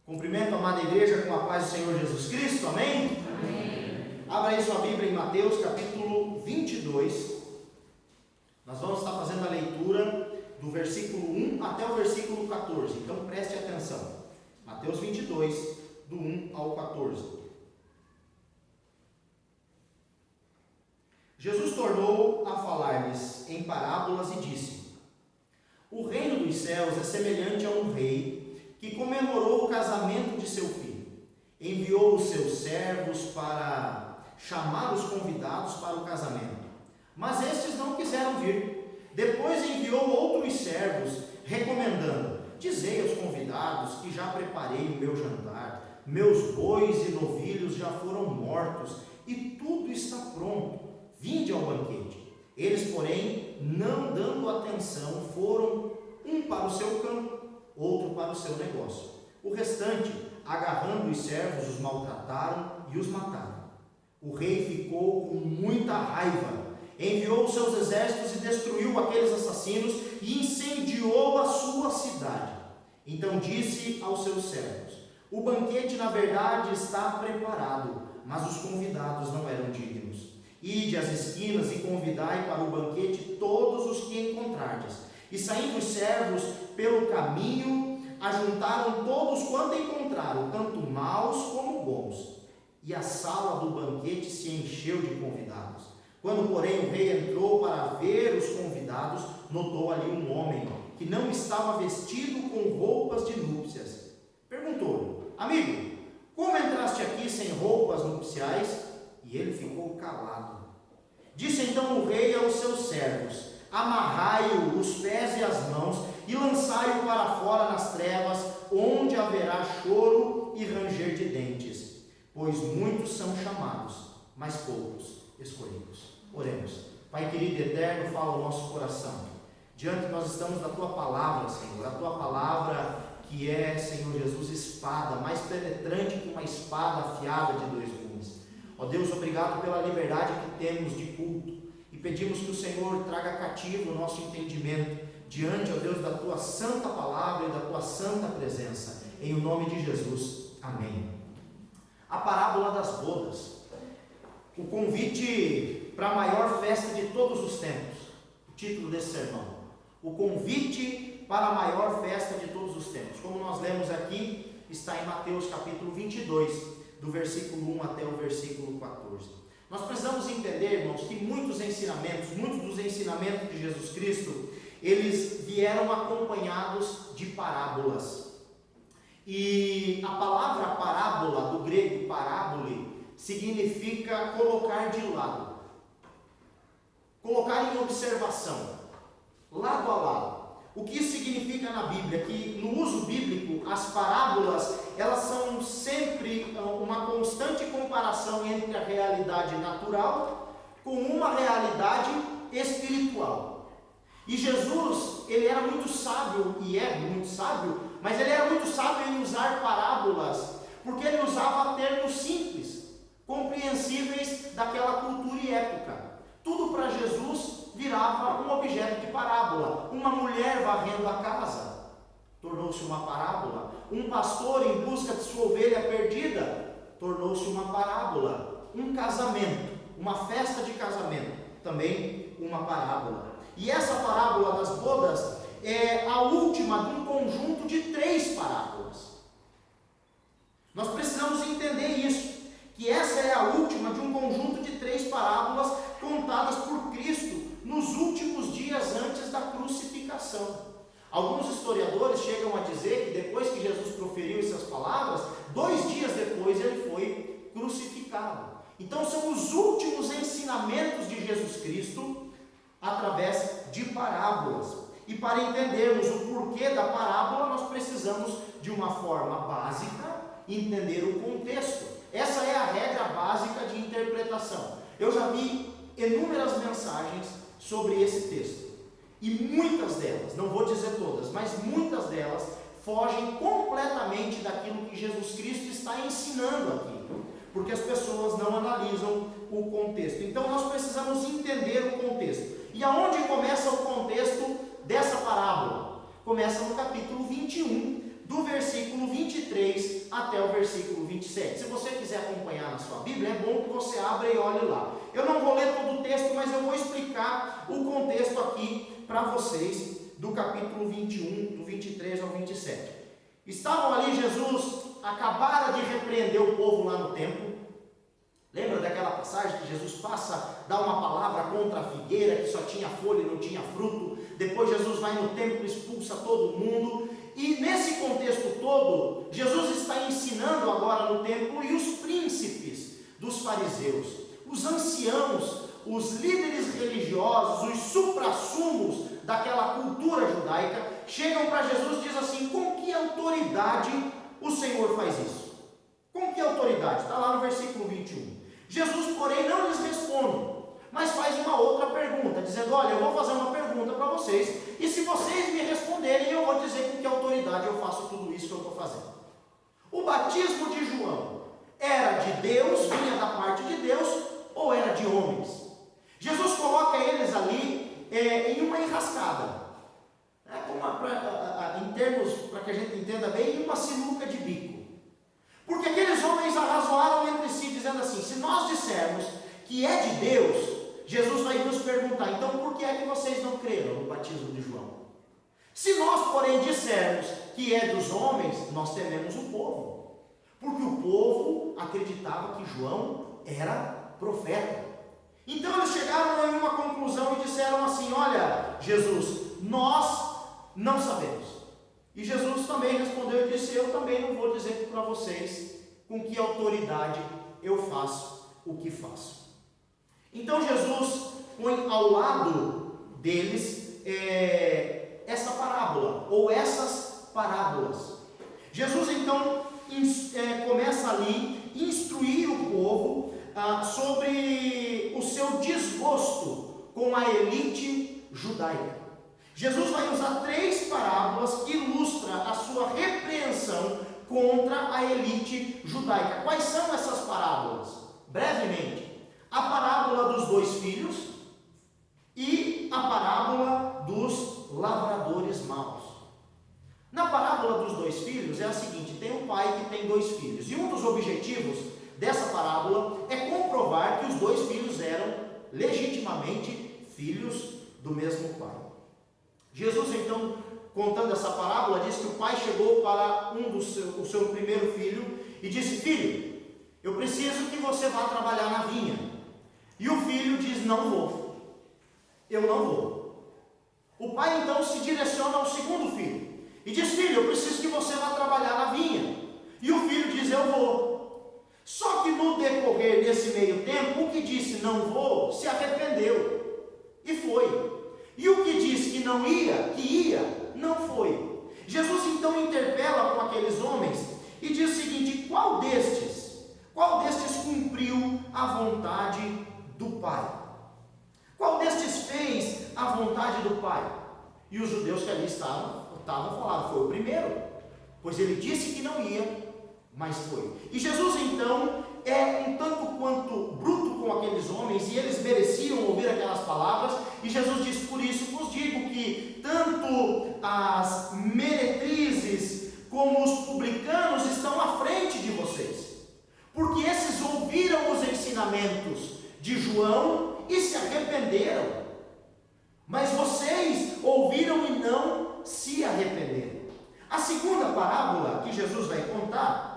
Cumprimento a amada igreja com a paz do Senhor Jesus Cristo, amém? Amém. Abra aí sua Bíblia em Mateus capítulo 22. Nós vamos estar fazendo a leitura do versículo 1 até o versículo 14. Então preste atenção. Mateus 22, do 1 ao 14. Jesus tornou a falar-lhes em parábolas e disse: O reino dos céus é semelhante a um rei que comemorou o casamento de seu filho. Enviou os seus servos para chamar os convidados para o casamento, mas estes não quiseram vir. Depois enviou outros servos, recomendando: Dizei aos convidados que já preparei o meu jantar, meus bois e novilhos já foram mortos, e tudo está pronto, vinde ao banquete. Eles, porém, não dando atenção, foram um para o seu campo, outro para o seu negócio. O restante, agarrando os servos, os maltrataram e os mataram. O rei ficou com muita raiva, enviou os seus exércitos e destruiu aqueles assassinos e incendiou a sua cidade. Então disse aos seus servos: O banquete na verdade está preparado, mas os convidados não eram dignos. Ide às esquinas e convidai para o banquete todos os que encontrardes. E saindo os servos pelo caminho, ajuntaram todos quanto encontraram, tanto maus como bons. E a sala do banquete se encheu de convidados. Quando, porém, o rei entrou para ver os convidados, notou ali um homem que não estava vestido com roupas de núpcias. Perguntou-lhe: Amigo, como entraste aqui sem roupas nupciais? E ele ficou calado. Disse então o rei aos seus servos: Amarrai-o os pés e as mãos e lançai-o para fora nas trevas, onde haverá choro e ranger de dentes, pois muitos são chamados, mas poucos escolhidos. Oremos. Pai querido e eterno, fala o nosso coração. Diante nós estamos da Tua palavra, Senhor, a Tua palavra que é, Senhor Jesus, espada, mais penetrante que uma espada afiada de dois gumes. Ó Deus, obrigado pela liberdade que temos de culto. E pedimos que o Senhor traga cativo o nosso entendimento diante, ó Deus, da Tua santa palavra e da Tua santa presença. Em o nome de Jesus. Amém. A parábola das bodas. O convite para a maior festa de todos os tempos. O título desse sermão. O convite para a maior festa de todos os tempos. Como nós lemos aqui, está em Mateus capítulo 22, do versículo 1 até o versículo 14. Nós precisamos entender, irmãos, que muitos dos ensinamentos de Jesus Cristo, eles vieram acompanhados de parábolas. E a palavra parábola, do grego parábole, significa colocar de lado, colocar em observação, lado a lado. O que isso significa na Bíblia? Que no uso bíblico, as parábolas, elas são sempre uma constante comparação entre a realidade natural com uma realidade espiritual. E Jesus, ele era muito sábio, e é muito sábio, mas ele era muito sábio em usar parábolas, porque ele usava termos simples, compreensíveis daquela cultura e época. Tudo para Jesus virava um objeto de parábola. Uma mulher varrendo a casa tornou-se uma parábola. Um pastor em busca de sua ovelha perdida tornou-se uma parábola. Um casamento, uma festa de casamento, também uma parábola. E essa parábola das bodas é a última de um conjunto de 3 parábolas. Nós precisamos entender isso, que essa é a última de um conjunto de 3 parábolas contadas por Cristo nos últimos dias antes da crucificação. Alguns historiadores chegam a dizer que depois que Jesus proferiu essas palavras, 2 dias depois ele foi crucificado. Então são os últimos ensinamentos de Jesus Cristo através de parábolas. E para entendermos o porquê da parábola, nós precisamos de uma forma básica entender o contexto. Essa é a regra básica de interpretação. Eu já vi inúmeras mensagens sobre esse texto. E muitas delas, não vou dizer todas, mas muitas delas fogem completamente daquilo que Jesus Cristo está ensinando aqui. Porque as pessoas não analisam o contexto. Então nós precisamos entender o contexto. E aonde começa o contexto dessa parábola? Começa no capítulo 21, do versículo 23 até o versículo 27. Se você quiser acompanhar na sua Bíblia, é bom que você abra e olhe lá. Eu não vou ler todo o texto, mas eu vou explicar o contexto aqui para vocês, do capítulo 21, do 23 ao 27. Estavam ali, Jesus acabara de repreender o povo lá no templo. Lembra daquela passagem que Jesus passa, dá uma palavra contra a figueira, que só tinha folha e não tinha fruto. Depois Jesus vai no templo, expulsa todo mundo. E nesse contexto todo, Jesus está ensinando agora no templo, e os príncipes dos fariseus, os anciãos, os líderes religiosos, os suprassumos daquela cultura judaica, chegam para Jesus e dizem assim: com que autoridade o Senhor faz isso? Com que autoridade? Está lá no versículo 21. Jesus, porém, não lhes responde, mas faz uma outra pergunta, dizendo: olha, eu vou fazer uma pergunta para vocês, e se vocês me responderem, eu vou dizer com que autoridade eu faço tudo isso que eu estou fazendo. O batismo de João era de Deus, vinha da parte de Deus, ou era de homens? Jesus coloca eles ali em uma enrascada, em termos, para que a gente entenda bem, em uma sinuca de bico. Porque aqueles homens arrazoaram entre si, dizendo assim: se nós dissermos que é de Deus, Jesus vai nos perguntar: então por que é que vocês não creram no batismo de João? Se nós, porém, dissermos que é dos homens, nós tememos o povo, porque o povo acreditava que João era profeta. Então eles chegaram em uma conclusão e disseram assim: olha, Jesus, nós não sabemos. E Jesus também respondeu e disse: eu também não vou dizer para vocês com que autoridade eu faço o que faço. Então Jesus põe ao lado deles essa parábola, ou essas parábolas. Jesus então começa ali a instruir o povo sobre o seu desgosto com a elite judaica. Jesus vai usar 3 parábolas que ilustram a sua repreensão contra a elite judaica. Quais são essas parábolas? Brevemente: a parábola dos 2 filhos e a parábola dos lavradores maus. Na parábola dos 2 filhos é a seguinte: tem um pai que tem 2 filhos, e um dos objetivos dessa parábola é comprovar que os 2 filhos eram legitimamente filhos do mesmo pai. Jesus então, contando essa parábola, diz que o pai chegou para o seu primeiro filho e disse: filho, eu preciso que você vá trabalhar na vinha. E o filho diz: não vou, eu não vou. O pai então se direciona ao segundo filho e diz: filho, eu preciso que você vá trabalhar na vinha. E o filho diz: eu vou. Só que no decorrer desse meio tempo, o que disse não vou, se arrependeu e foi. E o que disse que não ia, que ia, não foi. Jesus então interpela com aqueles homens e diz o seguinte: qual destes cumpriu a vontade do Pai? Qual destes fez a vontade do Pai? E os judeus que ali estavam falando: foi o primeiro, pois ele disse que não ia, mas foi. E Jesus então é um tanto quanto bruto com aqueles homens, e eles mereciam ouvir aquelas palavras, e Jesus diz: por isso vos digo que tanto as meretrizes como os publicanos estão à frente de vocês, porque esses ouviram os ensinamentos de João e se arrependeram, mas vocês ouviram e não se arrependeram. A segunda parábola que Jesus vai contar,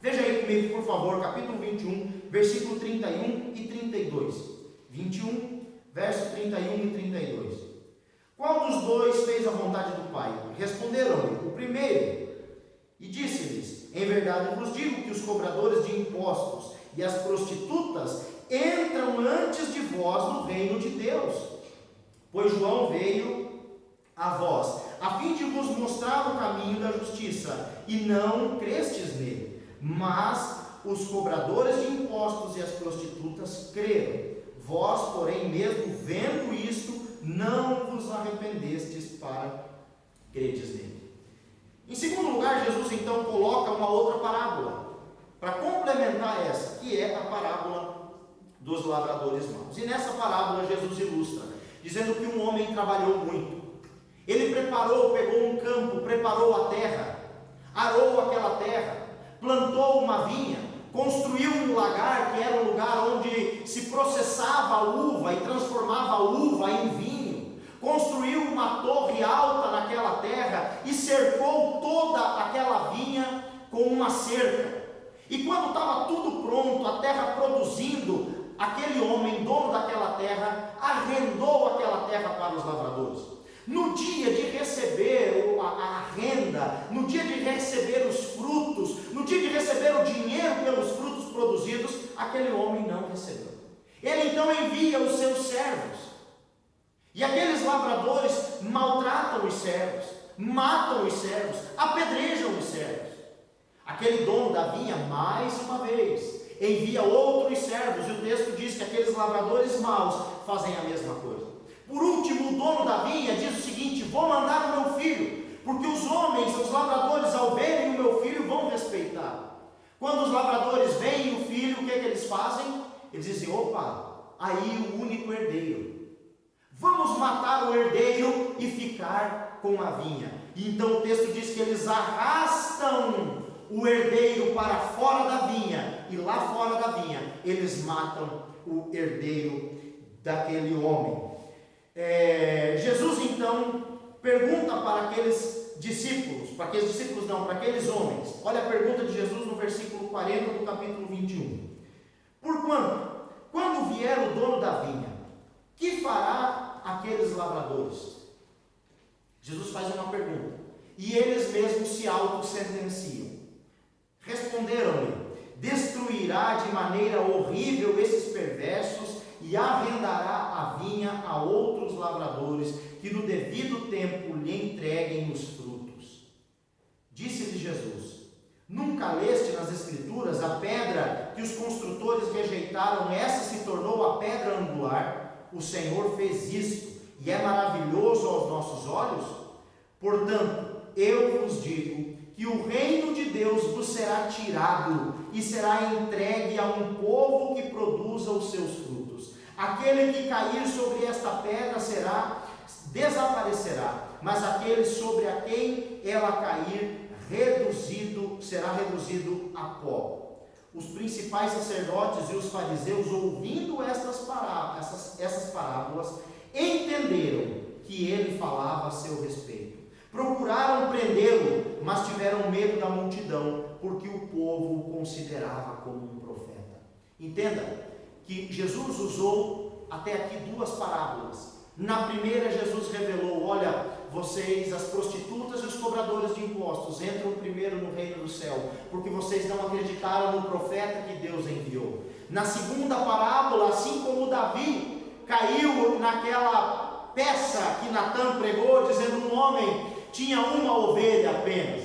veja aí comigo, por favor, capítulo 21, versículo 31 e 32. 21, verso 31 e 32. Qual dos 2 fez a vontade do Pai? Responderam-lhe: o primeiro. E disse-lhes: em verdade vos digo que os cobradores de impostos e as prostitutas entram antes de vós no reino de Deus. Pois João veio a vós, a fim de vos mostrar o caminho da justiça, e não crestes nele. Mas os cobradores de impostos e as prostitutas creram. Vós, porém, mesmo vendo isto, não vos arrependestes para credes nele. Em segundo lugar, Jesus então coloca uma outra parábola para complementar essa, que é a parábola dos lavradores maus. E nessa parábola Jesus ilustra, dizendo que um homem trabalhou muito. Ele pegou um campo, preparou a terra, arou aquela terra, plantou uma vinha, construiu um lagar, que era um lugar onde se processava a uva e transformava a uva em vinho, construiu uma torre alta naquela terra e cercou toda aquela vinha com uma cerca. E quando estava tudo pronto, a terra produzindo, aquele homem, dono daquela terra, arrendou aquela terra para os lavradores. No dia de receber a renda, no dia de receber os frutos, no dia de receber o dinheiro pelos frutos produzidos, aquele homem não recebeu. Ele então envia os seus servos, e aqueles lavradores maltratam os servos, matam os servos, apedrejam os servos. Aquele dono da vinha, mais uma vez, envia outros servos, e o texto diz que aqueles lavradores maus fazem a mesma coisa. Por último, o dono da vinha diz o seguinte: vou mandar o meu filho, porque os homens, os lavradores, ao verem o meu filho, vão respeitar. Quando os lavradores veem o filho, o que é que eles fazem? Eles dizem: opa, aí o único herdeiro, vamos matar o herdeiro e ficar com a vinha. E então o texto diz que eles arrastam o herdeiro para fora da vinha, e lá fora da vinha eles matam o herdeiro daquele homem. Jesus então pergunta para aqueles discípulos, para aqueles homens. Olha a pergunta de Jesus no versículo 40 do capítulo 21. Quando vier o dono da vinha, que fará aqueles lavradores? Jesus faz uma pergunta, e eles mesmos se auto-sentenciam. Responderam-lhe: destruirá de maneira horrível esses perversos e arrendará a vinha a outros lavradores, que no devido tempo lhe entreguem os frutos. Disse-lhe Jesus: nunca leste nas Escrituras a pedra que os construtores rejeitaram, essa se tornou a pedra angular? O Senhor fez isto, e é maravilhoso aos nossos olhos? Portanto, eu vos digo que o reino de Deus vos será tirado e será entregue a um povo que produza os seus frutos. Aquele que cair sobre esta pedra desaparecerá, mas aquele sobre a quem ela cair será reduzido a pó. Os principais sacerdotes e os fariseus, ouvindo essas parábolas, entenderam que ele falava a seu respeito. Procuraram prendê-lo, mas tiveram medo da multidão, porque o povo o considerava como um profeta. Entenda que Jesus usou até aqui duas parábolas. Na primeira, Jesus revelou: olha, vocês, as prostitutas e os cobradores de impostos, entram primeiro no reino do céu, porque vocês não acreditaram no profeta que Deus enviou. Na segunda parábola, assim como Davi caiu naquela peça que Natã pregou, dizendo: um homem tinha uma ovelha apenas,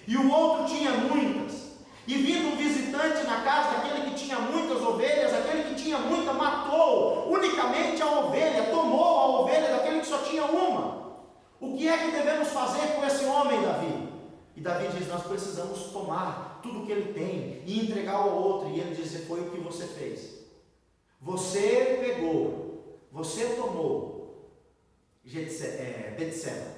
e o outro tinha muitas, e vindo um visitante na casa daquele que tinha muitas ovelhas, aquele que tinha muita matou unicamente a ovelha, tomou a ovelha daquele que só tinha uma. O que é que devemos fazer com esse homem, Davi? E Davi diz: nós precisamos tomar tudo que ele tem e entregar ao outro. E ele diz: foi o que você fez. Você pegou, você tomou Betseba.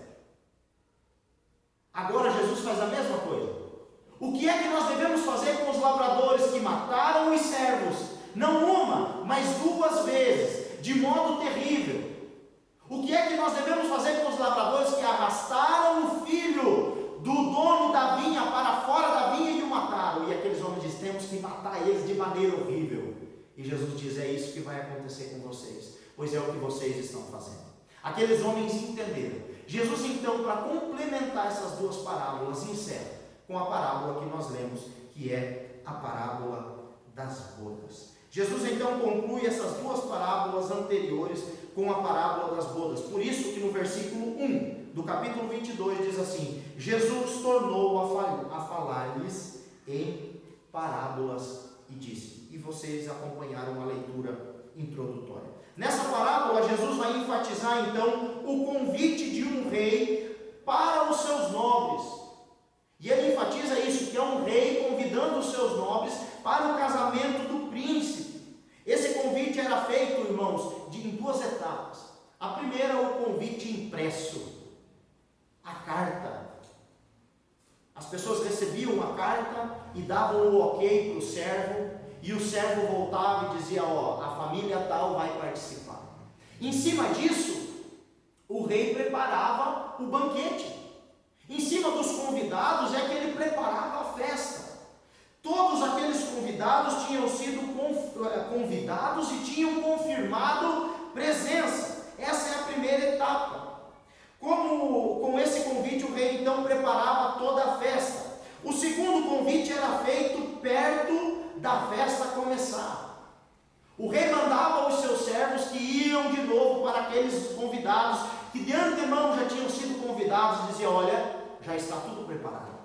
Agora Jesus faz a mesma coisa. O que é que nós devemos fazer com os lavradores que mataram os servos, não uma, mas duas vezes, de modo terrível? O que é que nós devemos fazer com os lavradores que arrastaram o filho do dono da vinha para fora da vinha e o mataram? E aqueles homens dizem: temos que matar eles de maneira horrível. E Jesus diz: é isso que vai acontecer com vocês, pois é o que vocês estão fazendo. Aqueles homens entenderam. Jesus então, para complementar essas duas parábolas, encerra com a parábola que nós lemos, que é a parábola das bodas. Jesus então conclui essas duas parábolas anteriores com a parábola das bodas. Por isso que no versículo 1 do capítulo 22 diz assim: Jesus tornou a falar-lhes em parábolas e disse. E vocês acompanharam a leitura introdutória. Nessa parábola, Jesus vai enfatizar então o convite de um rei para os seus nobres. E ele enfatiza isso, que é um rei convidando os seus nobres para o casamento do príncipe. Esse convite era feito, irmãos, em duas etapas. A primeira, o convite impresso, a carta. As pessoas recebiam a carta carta e davam o ok para o servo, e o servo voltava e dizia: ó, a família tal vai participar. Em cima disso, o rei preparava o banquete. Em cima dos convidados é que ele preparava a festa. Todos aqueles convidados tinham sido convidados e tinham confirmado presença. Essa é a primeira etapa. Com esse convite o rei então preparava toda a festa. O segundo convite era feito perto da festa começar. O rei mandava os seus servos que iam de novo para aqueles convidados que de antemão já tinham sido convidados, e dizia: olha, já está tudo preparado,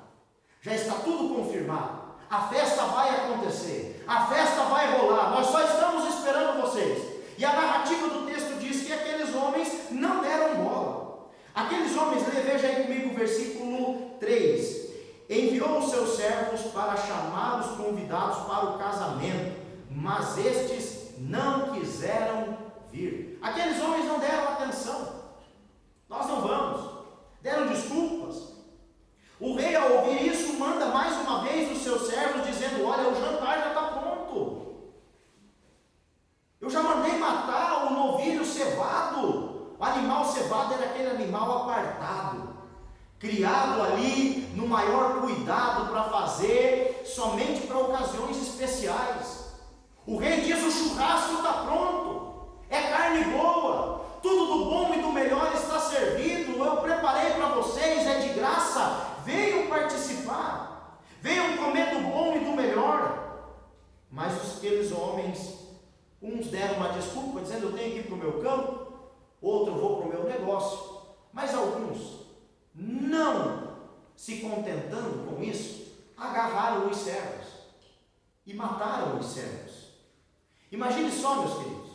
já está tudo confirmado, a festa vai acontecer, a festa vai rolar, nós só estamos esperando vocês. E a narrativa do texto diz que aqueles homens não deram bola. Aqueles homens, veja aí comigo o versículo 3: enviou os seus servos para chamar os convidados para o casamento, mas estes não quiseram vir. Aqueles homens não deram atenção. Nós não vamos. Deram desculpas. O rei, ao ouvir isso, manda mais uma vez os seus servos, dizendo: olha, o jantar já está pronto. Eu já mandei matar o novilho cevado. O animal cevado era aquele animal apartado, criado ali no maior cuidado para fazer somente para ocasiões especiais. O rei diz: o churrasco está pronto, é carne boa, tudo do bom e do melhor está servido, eu preparei para vocês, é de graça, venham participar, venham comer do bom e do melhor. Mas aqueles homens, uns deram uma desculpa, dizendo: eu tenho que ir para o meu campo, outro eu vou para o meu negócio. Mas alguns, não se contentando com isso, agarraram os servos e mataram os servos. Imagine só, meus queridos,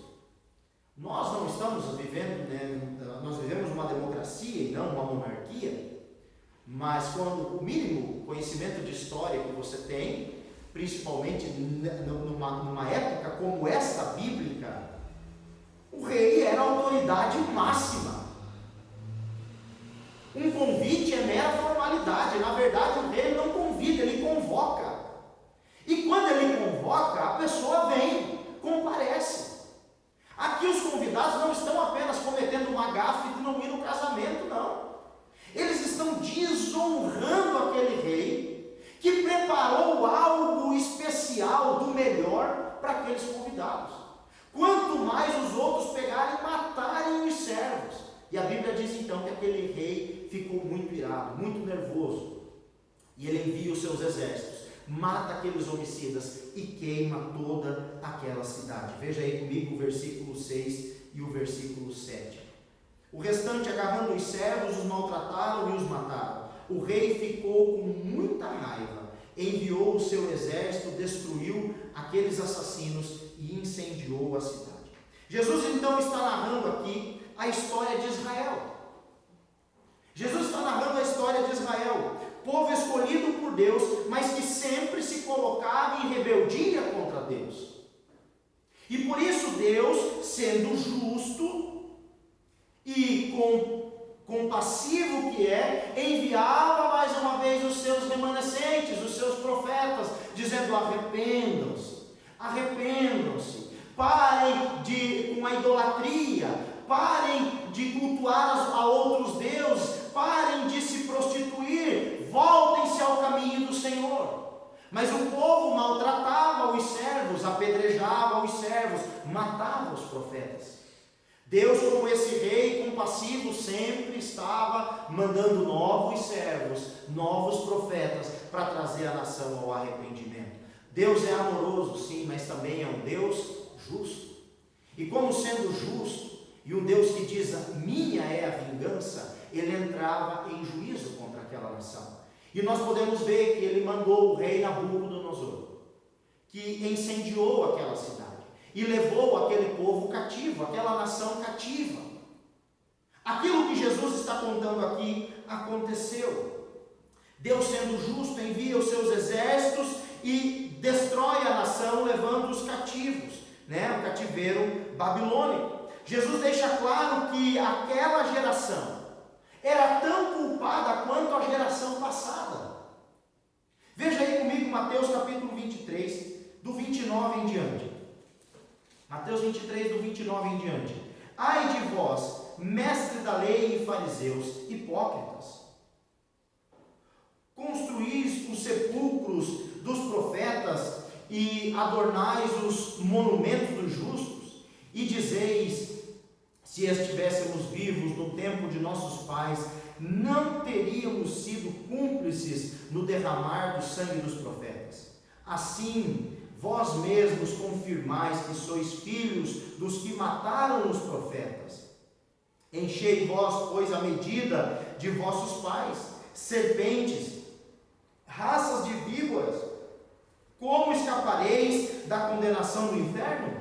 nós não estamos vivendo, nós vivemos uma democracia e não uma monarquia, mas quando o mínimo conhecimento de história que você tem, principalmente numa época como esta bíblica, o rei era a autoridade máxima. Um convite é mera formalidade. Na verdade, o rei não convida, ele convoca. E quando ele convoca, a pessoa vem, comparece. Aqui os convidados não estão apenas cometendo uma gafe de não ir no casamento, não. Eles estão desonrando aquele rei que preparou algo especial, do melhor, para aqueles convidados. Quanto mais os outros pegarem e matarem os servos. E a Bíblia diz então que aquele rei ficou muito irado, muito nervoso. E ele envia os seus exércitos, mata aqueles homicidas e queima toda aquela cidade. Veja aí comigo o versículo 6 e o versículo 7. O restante, agarrando os servos, os maltrataram e os mataram. O rei ficou com muita raiva, enviou o seu exército, destruiu aqueles assassinos e incendiou a cidade. Jesus então está narrando aqui a história de Israel. Jesus está narrando a história de Israel, povo escolhido por Deus, mas que sempre se colocava em rebeldia contra Deus. E por isso Deus, sendo justo e compassivo que é, enviava mais uma vez os seus remanescentes, os seus profetas, dizendo: arrependam-se, arrependam-se, parem com a idolatria, parem de cultuar a outros deuses, parem de se prostituir, voltem-se ao caminho do Senhor. Mas o povo maltratava os servos, apedrejava os servos, matava os profetas. Deus, como esse rei compassivo, sempre estava mandando novos servos, novos profetas, para trazer a nação ao arrependimento. Deus é amoroso, sim, mas também é um Deus justo. E como sendo justo, e um Deus que diz: minha é a vingança, ele entrava em juízo contra aquela nação. E nós podemos ver que ele mandou o rei Nabucodonosor, que incendiou aquela cidade e levou aquele povo cativo, aquela nação cativa. Aquilo que Jesus está contando aqui aconteceu. Deus, sendo justo, envia os seus exércitos e destrói a nação, levando os cativos, o cativeiro babilônico. Jesus deixa claro que aquela geração era tão culpada quanto a geração passada. Veja aí comigo Mateus capítulo 23, do 29 em diante. Mateus 23, do 29 em diante. Ai de vós, mestre da lei e fariseus, hipócritas! Construís os sepulcros dos profetas e adornais os monumentos dos justos, e dizeis: se estivéssemos vivos no tempo de nossos pais, não teríamos sido cúmplices no derramar do sangue dos profetas. Assim, vós mesmos confirmais que sois filhos dos que mataram os profetas. Enchei vós, pois, a medida de vossos pais, serpentes, raças de víboras, como escapareis da condenação do inferno?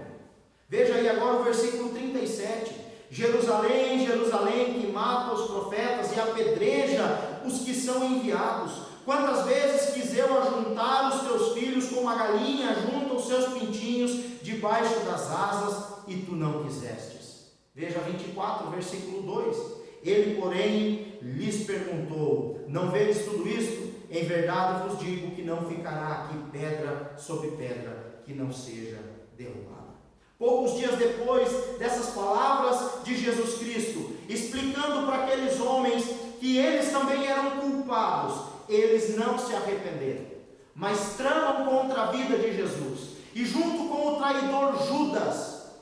Veja aí agora o versículo 37. Jerusalém, Jerusalém, que mata os profetas e apedreja os que são enviados. Quantas vezes quis eu ajuntar os teus filhos como a galinha junta os seus pintinhos debaixo das asas, e tu não quisestes. Veja 24, versículo 2. Ele, porém, lhes perguntou: não vedes tudo isto? Em verdade vos digo que não ficará aqui pedra sobre pedra que não seja derrubada. Poucos dias depois dessas palavras de Jesus Cristo, explicando para aqueles homens que eles também eram culpados, eles não se arrependeram, mas tramam contra a vida de Jesus, e junto com o traidor Judas,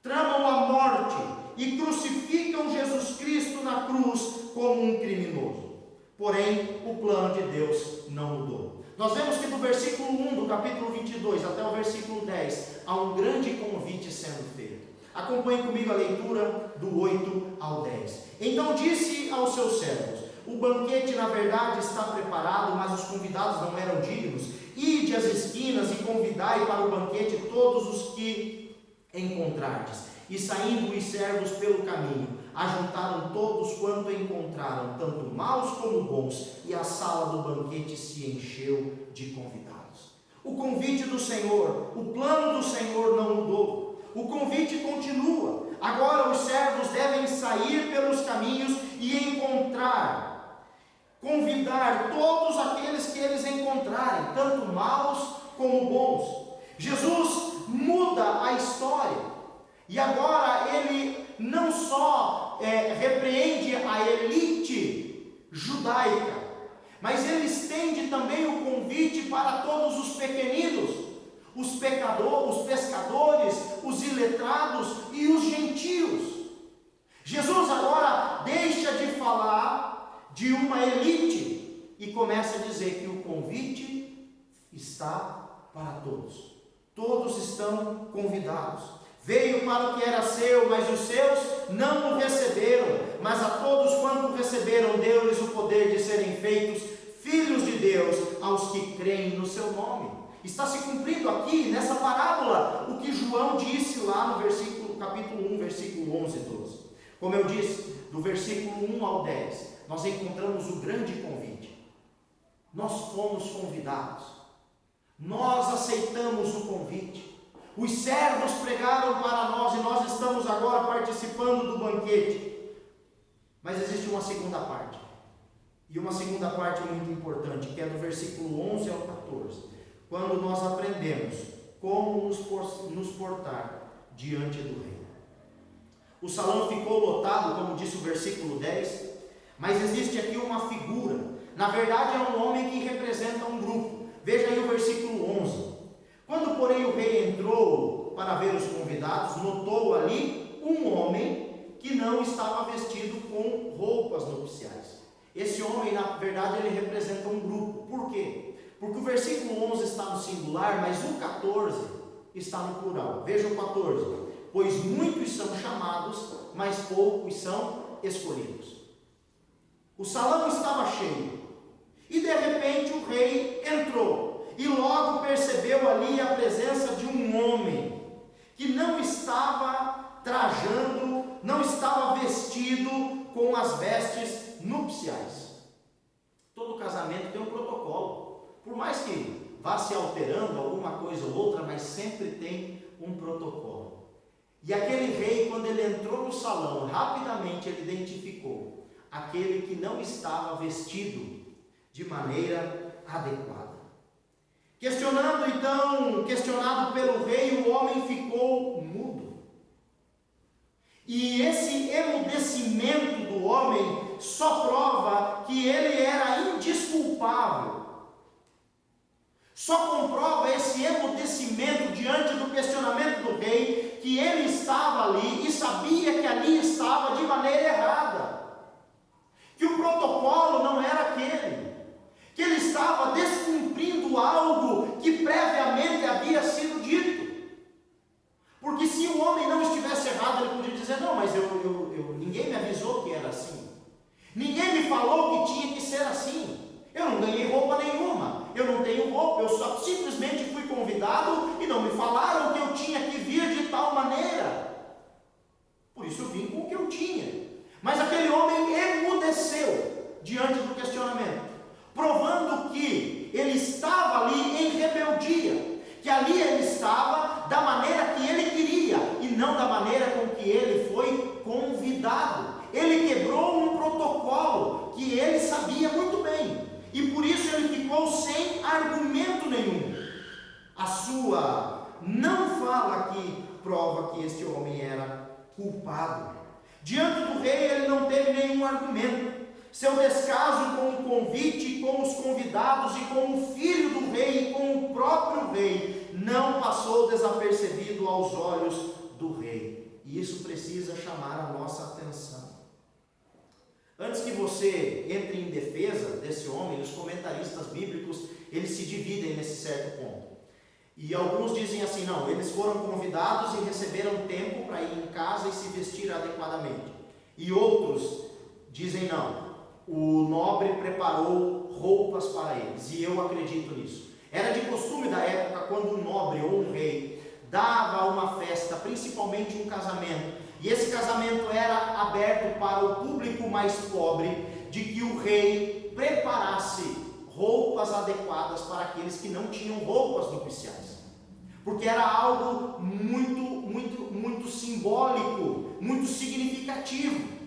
tramam a morte e crucificam Jesus Cristo na cruz como um criminoso. Porém, o plano de Deus não mudou. Nós vemos que do versículo 1 do capítulo 22 até o versículo 10, há um grande convite sendo feito. Acompanhe comigo a leitura do 8 ao 10. Então disse aos seus servos: o banquete na verdade está preparado, mas os convidados não eram dignos. Ide às esquinas e convidai para o banquete todos os que encontrardes. E saindo os servos pelo caminho, ajuntaram todos quanto encontraram, tanto maus como bons, e a sala do banquete se encheu de convidados. O convite do Senhor, o plano do Senhor não mudou. O convite continua. Agora os servos devem sair pelos caminhos e convidar todos aqueles que eles encontrarem, tanto maus como bons. Jesus muda a história. E agora ele não só repreende a elite judaica, mas ele estende também o convite para todos os pequeninos, os pescadores, os iletrados e os gentios. Jesus agora deixa de falar de uma elite e começa a dizer que o convite está para todos. Todos estão convidados. Veio para o que era seu, mas os seus não o receberam. Mas a todos quanto receberam, deu-lhes o poder de serem feitos filhos de Deus, aos que creem no seu nome. Está se cumprindo aqui, nessa parábola, o que João disse lá no capítulo 1, versículo 11 e 12. Como eu disse, do versículo 1 ao 10, nós encontramos o grande convite. Nós fomos convidados. Nós aceitamos o convite. Os servos pregaram para nós e nós estamos agora participando do banquete. Mas existe uma segunda parte. E uma segunda parte muito importante, que é do versículo 11 ao 14. Quando nós aprendemos como nos portar diante do rei. O salão ficou lotado, como disse o versículo 10. Mas existe aqui uma figura. Na verdade é um homem que representa um grupo. Veja aí o versículo 11. Quando, porém, o rei entrou para ver os convidados, notou ali um homem que não estava vestido com roupas nupciais. Esse homem, na verdade, ele representa um grupo. Por quê? Porque o versículo 11 está no singular, mas o 14 está no plural. Veja o 14. Pois muitos são chamados, mas poucos são escolhidos. O salão estava cheio. E, de repente, o rei entrou. E logo percebeu ali a presença de um homem que não estava trajando, não estava vestido com as vestes nupciais. Todo casamento tem um protocolo. Por mais que vá se alterando alguma coisa ou outra, mas sempre tem um protocolo. E aquele rei, quando ele entrou no salão, rapidamente ele identificou aquele que não estava vestido de maneira adequada. Questionado pelo rei, o homem ficou mudo. E esse emudecimento do homem só prova que ele era indesculpável. Só comprova esse emudecimento diante do questionamento do rei, que ele estava ali e sabia que ali estava de maneira errada. Que o protocolo não era aquele. Que ele estava descumprindo algo que previamente havia sido dito. Porque se o homem não estivesse errado, ele podia dizer, não, mas ninguém me avisou que era assim. Ninguém me falou que tinha que ser assim. Eu não ganhei roupa nenhuma. Eu não tenho roupa. Eu só simplesmente fui convidado e não me falaram que eu tinha que vir de tal maneira. Por isso eu vim com o que eu tinha. Mas aquele homem emudeceu diante do questionamento, provando que ele estava ali em rebeldia, que ali ele estava da maneira que ele queria e não da maneira com que ele foi convidado. Ele quebrou um protocolo que ele sabia muito bem e por isso ele ficou sem argumento nenhum. A sua não fala aqui prova que este homem era culpado. Diante do rei ele não teve nenhum argumento. Seu descaso com o convite, com os convidados e com o filho do rei e com o próprio rei não passou desapercebido aos olhos do rei. E isso precisa chamar a nossa atenção. Antes que você entre em defesa desse homem, os comentaristas bíblicos, eles se dividem nesse certo ponto. E alguns dizem assim, não, eles foram convidados e receberam tempo para ir em casa e se vestir adequadamente. E outros dizem, não, o nobre preparou roupas para eles, e eu acredito nisso. Era de costume da época, quando um nobre ou um rei dava uma festa, principalmente um casamento, e esse casamento era aberto para o público mais pobre, de que o rei preparasse roupas adequadas para aqueles que não tinham roupas nupciais, porque era algo muito simbólico, muito significativo.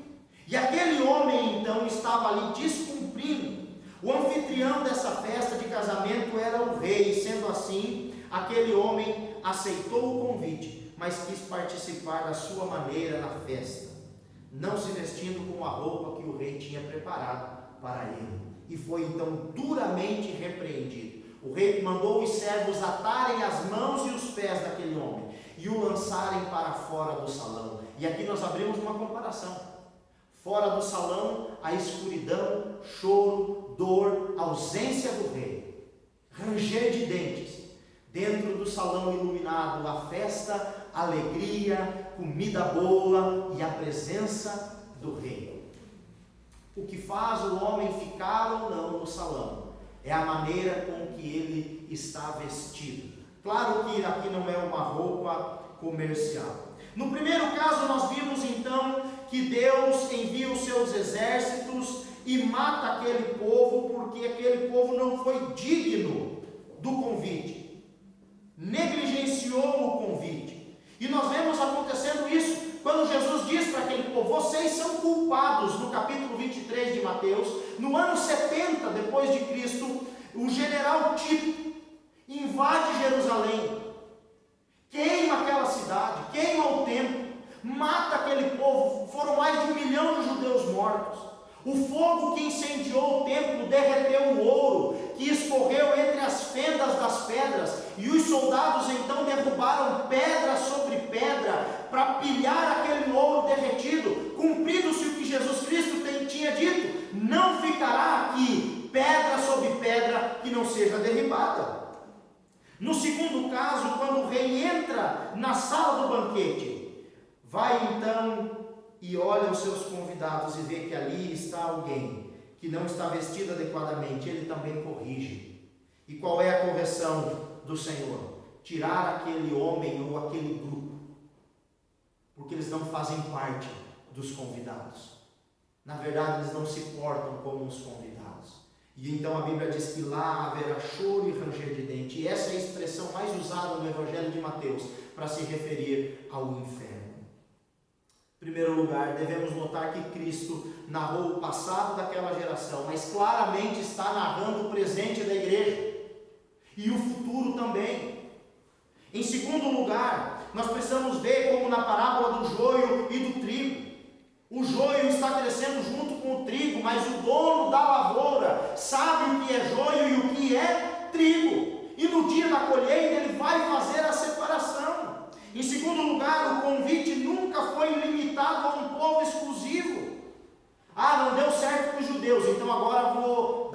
E aquele homem então estava ali descumprindo. O anfitrião dessa festa de casamento era o rei. Sendo assim, aquele homem aceitou o convite, mas quis participar da sua maneira na festa, não se vestindo com a roupa que o rei tinha preparado para ele. E foi então duramente repreendido. O rei mandou os servos atarem as mãos e os pés daquele homem e o lançarem para fora do salão. E aqui nós abrimos uma comparação. Fora do salão, a escuridão, choro, dor, ausência do rei, ranger de dentes. Dentro do salão iluminado, a festa, alegria, comida boa e a presença do rei. O que faz o homem ficar ou não no salão é a maneira com que ele está vestido. Claro que aqui não é uma roupa comercial. No primeiro caso nós vimos então que Deus envia os seus exércitos e mata aquele povo, porque aquele povo não foi digno do convite, negligenciou o convite. E nós vemos acontecendo isso quando Jesus diz para aquele povo, vocês são culpados, no capítulo 23 de Mateus, no ano 70 depois de Cristo, o general Tito invade Jerusalém, queima aquela cidade, queima o templo, mata aquele povo. Foram mais de 1 milhão de judeus mortos. O fogo que incendiou o templo derreteu o ouro que escorreu entre as fendas das pedras, e os soldados então derrubaram pedra sobre pedra para pilhar aquele ouro derretido, cumprindo-se o que Jesus Cristo tinha dito: não ficará aqui pedra sobre pedra que não seja derribada. No segundo caso, quando o rei entra na sala do banquete, vai então e olha os seus convidados e vê que ali está alguém que não está vestido adequadamente, ele também corrige. E qual é a correção do Senhor? Tirar aquele homem ou aquele grupo, porque eles não fazem parte dos convidados. Na verdade, eles não se portam como os convidados. E então a Bíblia diz que lá haverá choro e ranger de dente. E essa é a expressão mais usada no Evangelho de Mateus para se referir ao inferno. Em primeiro lugar, devemos notar que Cristo narrou o passado daquela geração, mas claramente está narrando o presente da igreja e o futuro também. Em segundo lugar, nós precisamos ver como na parábola do joio e do trigo. O joio está crescendo junto com o trigo, mas o dono da lavoura sabe o que é joio e o que é trigo. E no dia da colheita ele vai fazer a separação. Em segundo lugar, o convite nunca foi limitado a um povo exclusivo. Não deu certo para os judeus, então agora vou...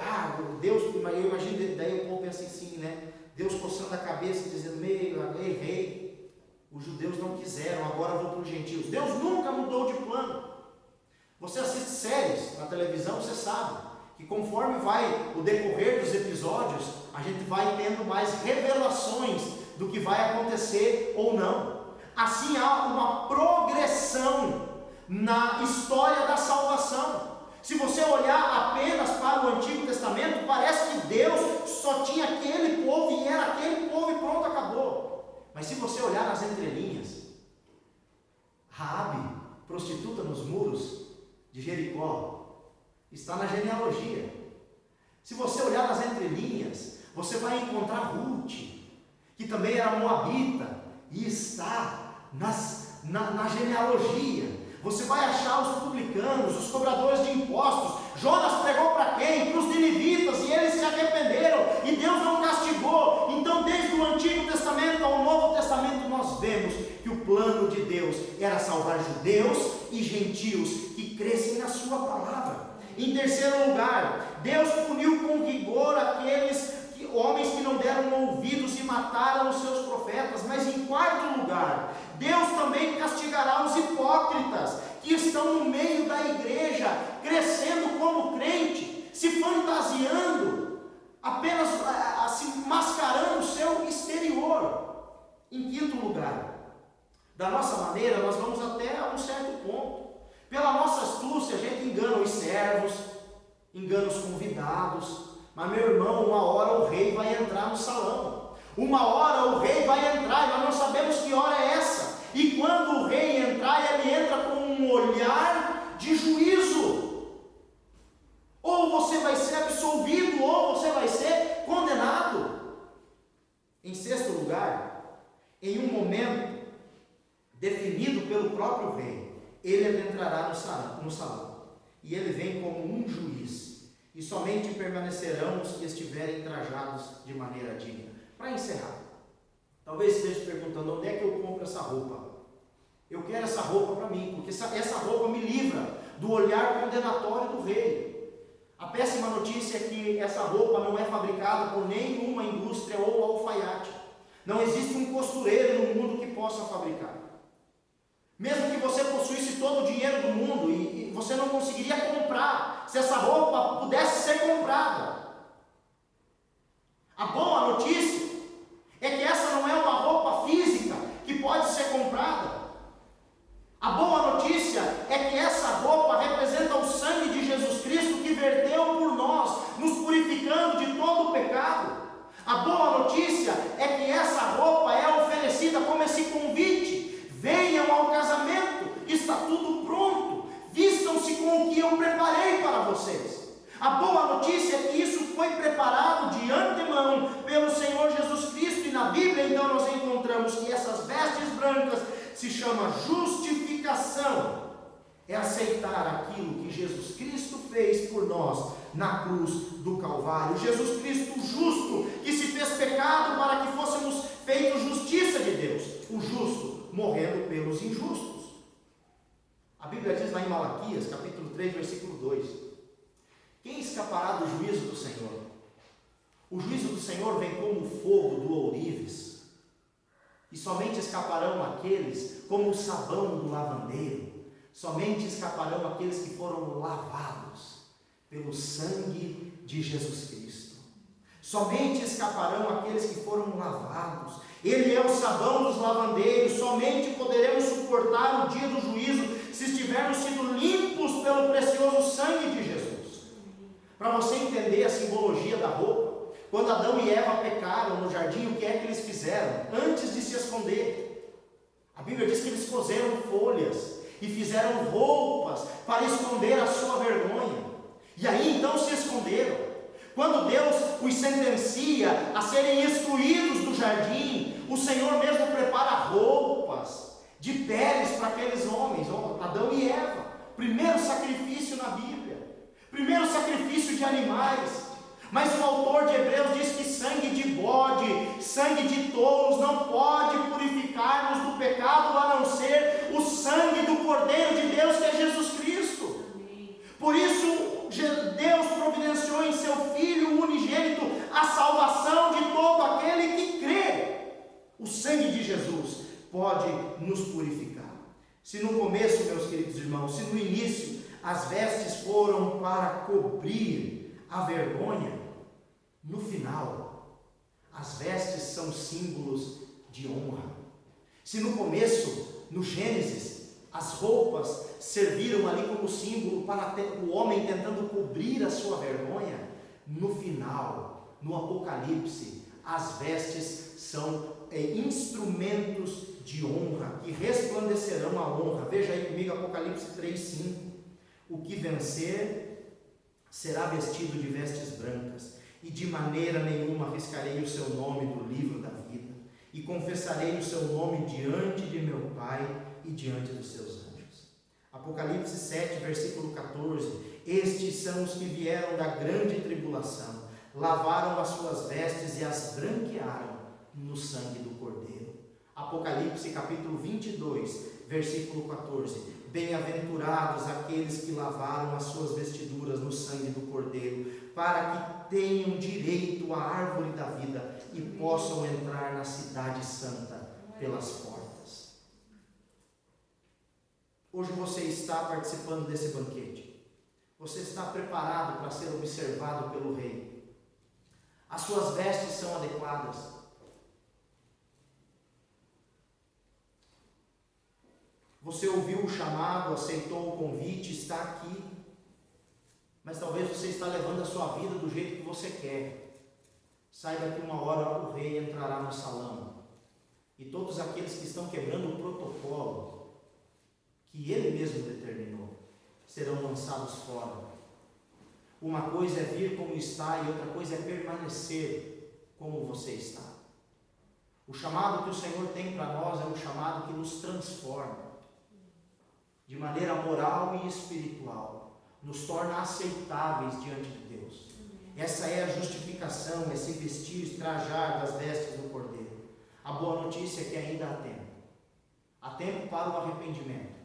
Deus, eu imagino, daí o povo pensa assim, né? Deus coçando a cabeça, dizendo, errei. Os judeus não quiseram, agora vou para os gentios. Deus nunca mudou de plano. Você assiste séries na televisão, você sabe que conforme vai o decorrer dos episódios, a gente vai tendo mais revelações do que vai acontecer ou não. Assim há uma progressão na história da salvação. Se você olhar apenas para o Antigo Testamento, parece que Deus só tinha aquele povo e era aquele povo e pronto, acabou. Mas se você olhar nas entrelinhas, Raabe, prostituta nos muros de Jericó, está na genealogia. Se você olhar nas entrelinhas, você vai encontrar Ruth, que também era moabita, e está na genealogia. Você vai achar os publicanos, os cobradores de impostos. Jonas pregou para quem? Para os ninivitas, e eles se arrependeram, e Deus não castigou. Então, desde o Antigo Testamento ao Novo Testamento, nós vemos que o plano de Deus era salvar judeus e gentios que crescem na sua palavra. Em terceiro lugar, Deus puniu com rigor aqueles homens que não deram ouvidos e mataram os seus profetas. Mas em quarto lugar, Deus também castigará os hipócritas que estão no meio da igreja, crescendo como crente, se fantasiando, apenas se mascarando o seu exterior. Em quinto lugar, da nossa maneira, nós vamos até um certo ponto. Pela nossa astúcia, a gente engana os servos, engana os convidados. Mas, meu irmão, uma hora o rei vai entrar no salão. Uma hora o rei vai entrar e nós não sabemos que hora é essa. E quando o rei entrar, ele entra com um olhar de juízo. Ou você vai ser absolvido, ou você vai ser condenado. Em sexto lugar, em um momento definido pelo próprio rei, ele adentrará no salão. E ele vem como um juiz. E somente permanecerão os que estiverem trajados de maneira digna. Para encerrar, talvez esteja perguntando, onde é que eu compro essa roupa? Eu quero essa roupa para mim, porque essa roupa me livra do olhar condenatório do rei. A péssima notícia é que essa roupa não é fabricada por nenhuma indústria ou alfaiate. Não existe um costureiro no mundo que possa fabricar. Mesmo que você possuísse todo o dinheiro do mundo e você não conseguiria comprar, se essa roupa pudesse ser comprada. A boa notícia é que essa não é uma roupa física que pode ser comprada. A boa notícia é que essa roupa representa o sangue de Jesus Cristo que verteu por nós, nos purificando de todo o pecado. A boa notícia é que essa roupa é oferecida como esse convite. Venham ao casamento, está tudo pronto, vistam-se com o que eu preparei para vocês. A boa notícia é que isso foi preparado de antemão pelo Senhor Jesus Cristo, e na Bíblia então nós encontramos que essas vestes brancas se chama justificação. É aceitar aquilo que Jesus Cristo fez por nós na cruz do Calvário. Jesus Cristo justo, que se fez pecado para que fôssemos feitos justiça de Deus. O justo morrendo pelos injustos. A Bíblia diz lá em Malaquias, capítulo 3, versículo 2: quem escapará do juízo do Senhor? O juízo do Senhor vem como o fogo do ourives, e somente escaparão aqueles como o sabão do lavandeiro. Somente escaparão aqueles que foram lavados pelo sangue de Jesus Cristo. Somente escaparão aqueles que foram lavados. Ele é o sabão dos lavandeiros. Somente poderemos suportar o dia do juízo se estivermos sido limpos pelo precioso sangue de Jesus. Para você entender a simbologia da roupa, quando Adão e Eva pecaram no jardim, o que é que eles fizeram? Antes de se esconder, a Bíblia diz que eles coseram folhas. e fizeram roupas para esconder a sua vergonha. E aí então se esconderam. Quando Deus os sentencia a serem excluídos do jardim, o Senhor mesmo prepara roupas de peles para aqueles homens, Adão e Eva. Primeiro sacrifício na Bíblia, primeiro sacrifício de animais. Mas o autor de Hebreus diz que sangue de bode, sangue de touros não pode purificar-nos do pecado, a não ser o sangue do Cordeiro de Deus, que é Jesus Cristo. Por isso Deus providenciou em seu Filho unigênito a salvação de todo aquele que crê. O sangue de Jesus pode nos purificar. Se no começo, meus queridos irmãos, se no início as vestes foram para cobrir a vergonha, no final as vestes são símbolos de honra. Se no começo, no Gênesis, as roupas serviram ali como símbolo para o homem tentando cobrir a sua vergonha, no final, no Apocalipse, as vestes são instrumentos de honra, que resplandecerão a honra. Veja aí comigo Apocalipse 3:5. O que vencer será vestido de vestes brancas, e de maneira nenhuma riscarei o seu nome do livro da vida, e confessarei o seu nome diante de meu Pai e diante dos seus anjos. Apocalipse 7, versículo 14. Estes são os que vieram da grande tribulação, lavaram as suas vestes e as branquearam no sangue do Cordeiro. Apocalipse capítulo 22, versículo 14. Bem-aventurados aqueles que lavaram as suas vestiduras no sangue do Cordeiro, para que tenham direito à árvore da vida e possam entrar na cidade santa pelas portas. Hoje você está participando desse banquete. Você está preparado para ser observado pelo Rei. As suas vestes são adequadas. Você ouviu o chamado, aceitou o convite, está aqui. Mas talvez você está levando a sua vida do jeito que você quer. Saiba que uma hora o Rei entrará no salão. E todos aqueles que estão quebrando o protocolo que Ele mesmo determinou, serão lançados fora. Uma coisa é vir como está e outra coisa é permanecer como você está. O chamado que o Senhor tem para nós é um chamado que nos transforma de maneira moral e espiritual, nos torna aceitáveis diante de Deus. Essa é a justificação, esse vestir, trajar das vestes do Cordeiro. A boa notícia é que ainda há tempo. Há tempo para o arrependimento.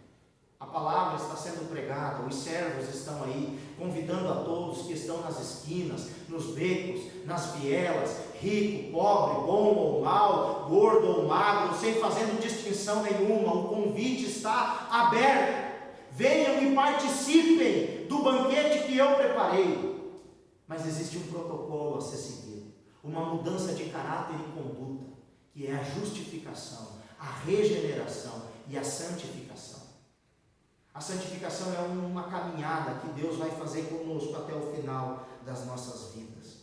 A palavra está sendo pregada, os servos estão aí, convidando a todos que estão nas esquinas, nos becos, nas vielas, rico, pobre, bom ou mal, gordo ou magro, sem fazendo distinção nenhuma. O convite está aberto. Venham e participem do banquete que eu preparei. Mas existe um protocolo a ser seguido, uma mudança de caráter e conduta, que é a justificação, a regeneração e a santificação. A santificação é uma caminhada que Deus vai fazer conosco até o final das nossas vidas.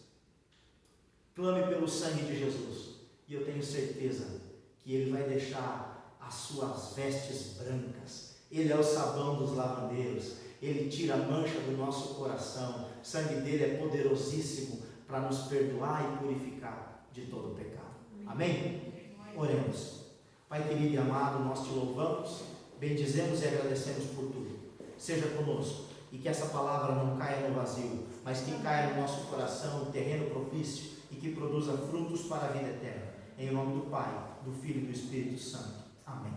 Clame pelo sangue de Jesus, e eu tenho certeza que Ele vai deixar as suas vestes brancas. Ele é o sabão dos lavandeiros, Ele tira a mancha do nosso coração. O sangue dele é poderosíssimo para nos perdoar e purificar de todo o pecado. Amém? Oremos. Pai querido e amado, nós te louvamos, bendizemos e agradecemos por tudo. Seja conosco e que essa palavra não caia no vazio, mas que caia no nosso coração, um terreno propício e que produza frutos para a vida eterna. Em nome do Pai, do Filho e do Espírito Santo. Amém.